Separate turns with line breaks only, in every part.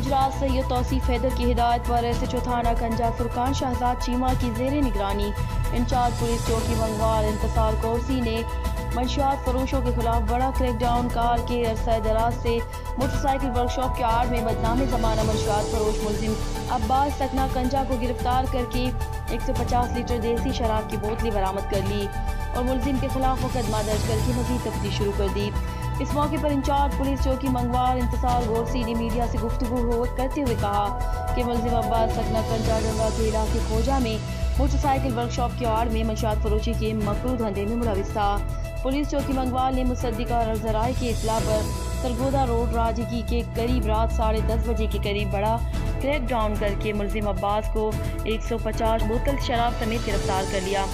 गुजरात सैयद तौसीफ हैदर की हिदायत पर SHO थाना खंजा फुरकान शहजाद चीमा की ज़ेरे निगरानी इंचार्ज पुलिस चौकी मंगवार इंतसार कोर्सी ने मंशियात फरोशों के खिलाफ बड़ा क्रैकडाउन कार के अरसा दराज से मोटरसाइकिल वर्कशॉप के आड़ में बदनामी ज़माना मंशियात फरोश मुलजिम अब्बास सकना कंजा को गिरफ्तार करके 150 लीटर देसी शराब की बोतलें बरामद कर ली और मुलजिम के खिलाफ मुकदमा दर्ज करके मज़ीद तफ्तीश शुरू कर दी। इस मौके पर इंचार्ज पुलिस चौकी मंगवार इंतसार गोरसी ने मीडिया से गुफ्तगू करते हुए कहा कि मुलजिम अब्बास सकना कंजा गंगा के इलाके खोजा में मोटरसाइकिल वर्कशॉप की आड़ में मंशियात फरोशी के मकरू धंधे में मुलविस था। पुलिस चौकी मंगवार ने मुसद्दिका और ज़राए की इत्तला पर सरगोदा रोड राजगी के करीब रात 10:30 बजे के करीब बड़ा क्रैक डाउन करके मुलजिम अब्बास को 150 बोतल शराब समेत गिरफ्तार कर लिया।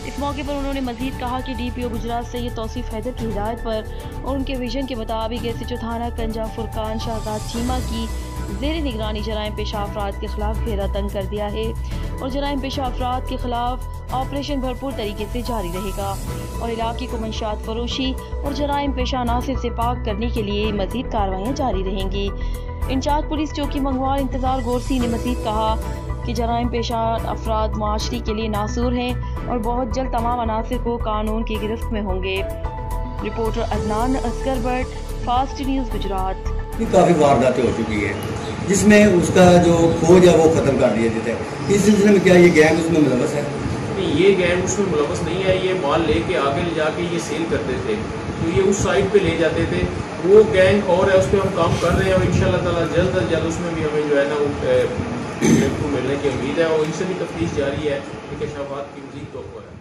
इस मौके पर उन्होंने मजीद कहा कि DPO गुजरात सैयद तौसीफ हैदर की हिदायत पर और उनके विजन के मुताबिक SHO थाना कंजा फुरकान शहजाद चीमा की ज़ेरे निगरानी जराइम पेशा अफराद के खिलाफ घेरा तंग कर दिया है और जराइम पेशा अफराद के खिलाफ ऑपरेशन भरपूर तरीके से जारी रहेगा और इलाके को मंशियात फरोशी और जराइम पेशा अनासिर से पाक करने के लिए मजीद कार्रवाइयाँ जारी रहेंगी। इंचार्ज पुलिस चौकी मंगवार इंतजार गोरसी ने मजीद कहा कि जराइम पेशा अफराद माशरे के लिए नासूर हैं और बहुत जल्द तमाम अनासिर को कानून की गिरफ्त में होंगे। Reporter Adnan Asghar Bhatt, fast news Gujarat.
काफ़ी वारदातें हो चुकी है जिसमें उसका जो खोज है वो ख़त्म कर दिया जाता है। इस सिलसिले में क्या ये गैंग उसमें मुलव्वस है?
नहीं, ये गैंग उसमें मुलव्वस नहीं है। ये माल लेके आगे ले जाके ये सेल करते थे, तो ये उस साइड पे ले जाते थे। वो गैंग और है, उस पर हम काम कर रहे हैं और इंशाल्लाह ताला जल्द अज जल्द उसमें भी हमें जो है ना वो मिलने की उम्मीद है और इनसे भी तफ्तीश जारी है। इंकशाफात की मज़ीद तौक़्क़ो है।